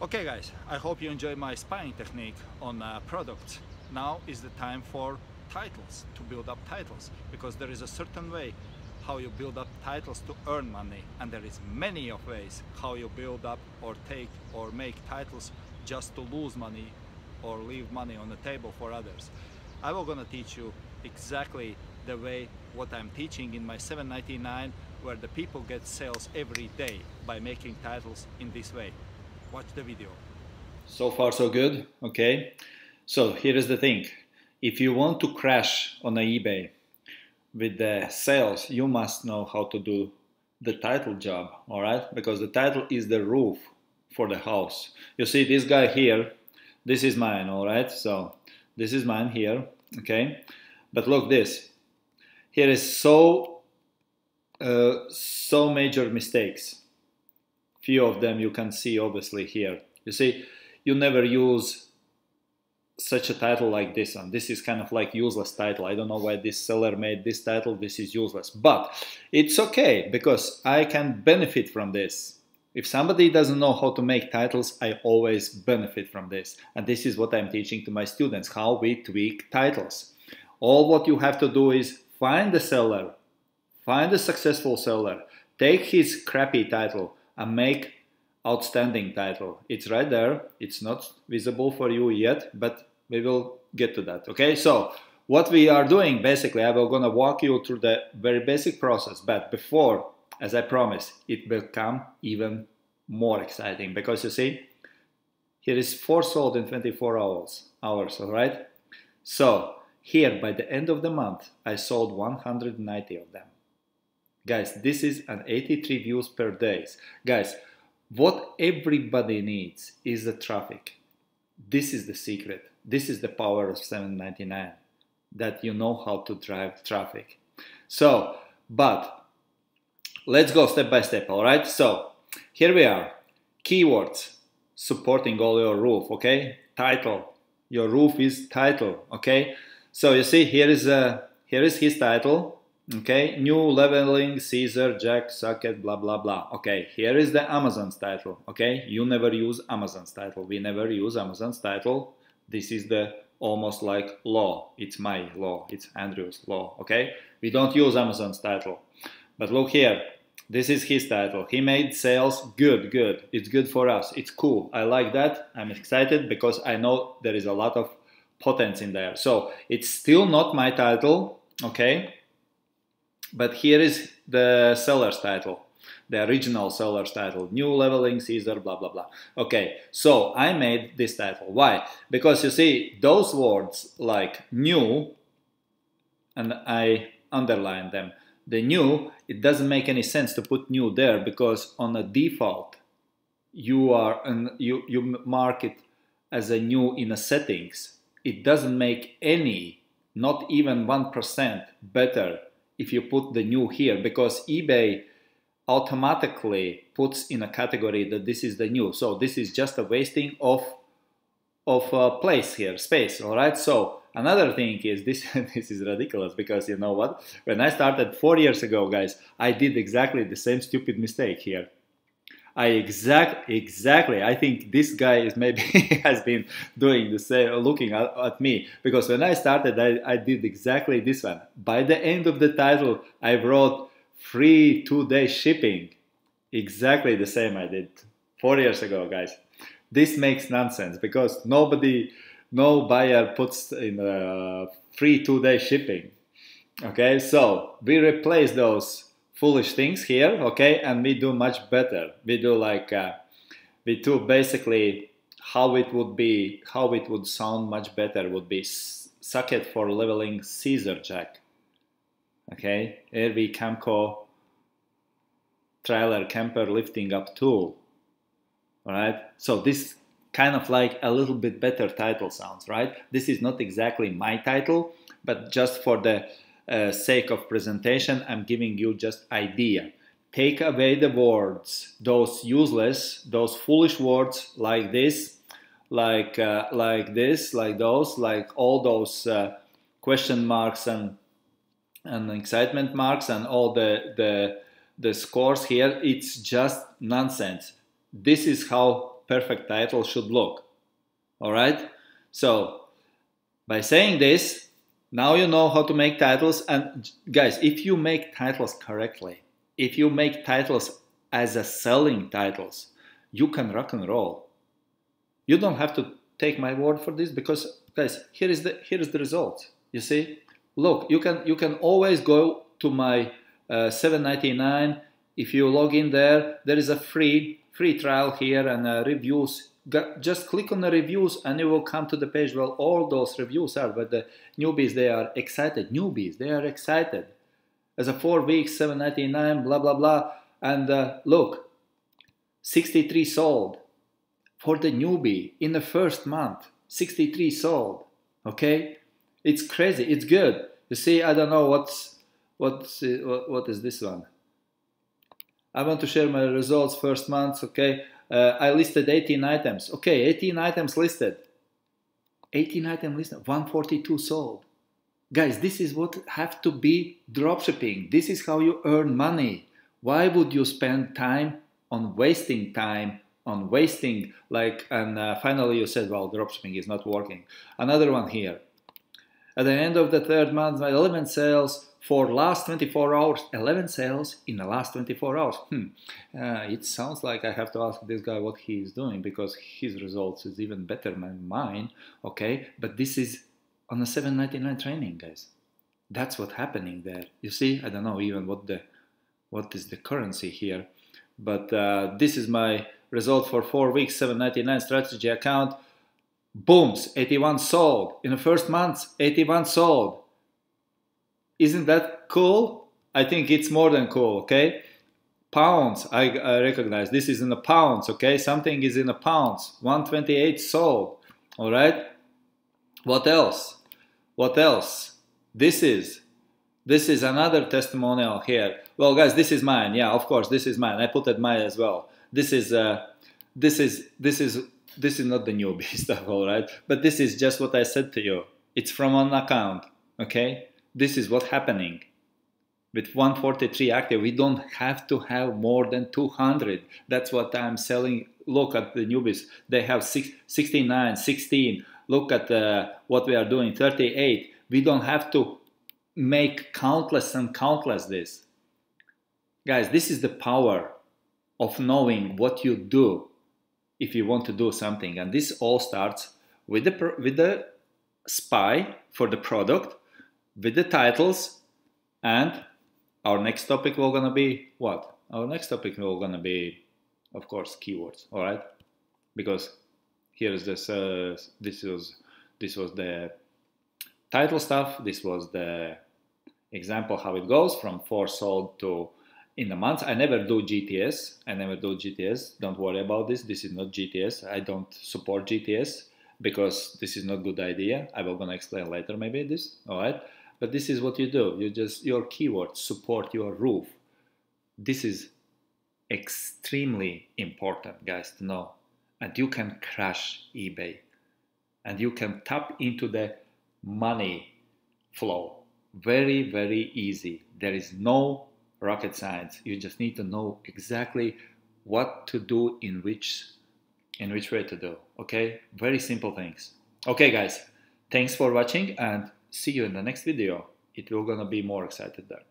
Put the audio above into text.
Okay guys, I hope you enjoy my spying technique on products. Now is the time for titles, to build up titles, because there is a certain way how you build up titles to earn money, and there is many of ways how you build up or take or make titles just to lose money or leave money on the table for others. I will gonna teach you exactly the way what I'm teaching in my 799, where the people get sales every day by making titles in this way. Watch the video. So far so good, okay? So here is the thing. If you want to crash on eBay with the sales, you must know how to do the title job, all right? Because the title is the roof for the house. You see this guy here, this is mine, all right? So this is mine here, okay? But look this. Here is so major mistakes. Few of them you can see obviously here. You see, you never use such a title like this one. This is kind of like useless title. I don't know why this seller made this title. This is useless, but it's okay because I can benefit from this. If somebody doesn't know how to make titles, I always benefit from this. And this is what I'm teaching to my students, how we tweak titles. All what you have to do is find the seller, find a successful seller, take his crappy title, and make outstanding title. It's right there. It's not visible for you yet, but we will get to that. Okay, so what we are doing basically, I will gonna walk you through the very basic process, but before, as I promised, it will become even more exciting because you see, here is 4 sold in 24 hours, all right? So here by the end of the month, I sold 190 of them. Guys, this is an 83 views per day. Guys, what everybody needs is the traffic. This is the secret. This is the power of 799, that you know how to drive traffic. So, but let's go step by step, all right? So here we are. Keywords supporting all your roof, okay? Title. Your roof is title, okay? So you see, here is his title. Okay, new leveling, Caesar, Jack, socket, blah, blah, blah. Okay, here is the Amazon's title. Okay, you never use Amazon's title. We never use Amazon's title. This is the almost like law. It's my law. It's Andrew's law. Okay, we don't use Amazon's title. But look here. This is his title. He made sales. Good, good. It's good for us. It's cool. I like that. I'm excited because I know there is a lot of potential in there. So it's still not my title. Okay. But here is the seller's title, the original seller's title, new leveling, Caesar, blah, blah, blah. Okay, so I made this title. Why? Because you see, those words like new, and I underline them. The new, it doesn't make any sense to put new there because on a default, you mark it as a new in a settings. It doesn't make any, not even 1% better if you put the new here, because eBay automatically puts in a category that this is the new. So this is just a wasting of place here, space, all right? So another thing is this, this is ridiculous because you know what? When I started 4 years ago, guys, I did exactly the same stupid mistake here. Exactly. I think this guy is maybe has been doing the same, looking at me, because when I started, I did exactly this one. By the end of the title, I wrote free 2-day shipping. Exactly the same I did 4 years ago, guys. This makes nonsense because no buyer puts in free 2-day shipping. Okay, so we replace those foolish things here, okay, and we do much better. We do like we do basically how it would sound much better would be socket for leveling Caesar Jack. Okay, RV Camco trailer camper lifting up tool. All right, so this kind of like a little bit better title sounds, right? This is not exactly my title, but just for the sake of presentation, I'm giving you just idea. Take away the words, those useless, those foolish words like this, like this, like those, like all those question marks and excitement marks and all the scores here. It's just nonsense. This is how perfect title should look. All right. So by saying this, now you know how to make titles. And guys, if you make titles correctly, if you make titles as a selling titles, you can rock and roll. You don't have to take my word for this, because guys, here is the result. You see, look, you can always go to my $7.99. If you log in there, there is a free trial here, and reviews. Just click on the reviews and you will come to the page where all those reviews are. But the newbies, they are excited. Newbies, they are excited. As a 4 weeks, $7.99, blah blah blah. And look, 63 sold for the newbie in the first month. 63 sold. Okay, it's crazy. It's good. You see, I don't know what is this one. I want to share my results first month. Okay, I listed 18 items. Okay, 18 items listed. 18 items listed. 142 sold. Guys, this is what have to be dropshipping. This is how you earn money. Why would you spend time on wasting and finally you said, well, dropshipping is not working. Another one here. At the end of the third month, my 11 sales for last 24 hours. 11 sales in the last 24 hours. It sounds like I have to ask this guy what he is doing, because his results is even better than mine. Okay, but this is on a $7.99 training, guys. That's what's happening there. You see, I don't know even what is the currency here, but this is my result for 4 weeks, $7.99 strategy account. Booms, 81 sold. In the first month, 81 sold. Isn't that cool? I think it's more than cool, okay? Pounds, I recognize. This is in the pounds, okay? Something is in the pounds. 128 sold, all right? What else? What else? This is another testimonial here. Well, guys, this is mine. Yeah, of course, this is mine. I put it mine as well. This is not the newbie stuff, all right? But this is just what I said to you. It's from an account, okay? This is what's happening. With 143 active, we don't have to have more than 200. That's what I'm selling. Look at the newbies. They have 69, 16. Look at what we are doing, 38. We don't have to make countless and countless this. Guys, this is the power of knowing what you do if you want to do something. And this all starts with the spy for the product, with the titles, and our next topic will gonna be what? Our next topic will gonna be, of course, keywords, all right? Because here is this. This was the title stuff. This was the example how it goes from 4 sold to in a month. I never do GTS. Don't worry about this. This is not GTS. I don't support GTS because this is not good idea. I will gonna explain later maybe this. All right. But this is what you do. Your keywords support your roof. This is extremely important, guys, to know. And you can crush eBay. And you can tap into the money flow. Very, very easy. There is no rocket science. You just need to know exactly what to do in which way to do. Okay? Very simple things. Okay, guys. Thanks for watching and see you in the next video. It will gonna be more excited there.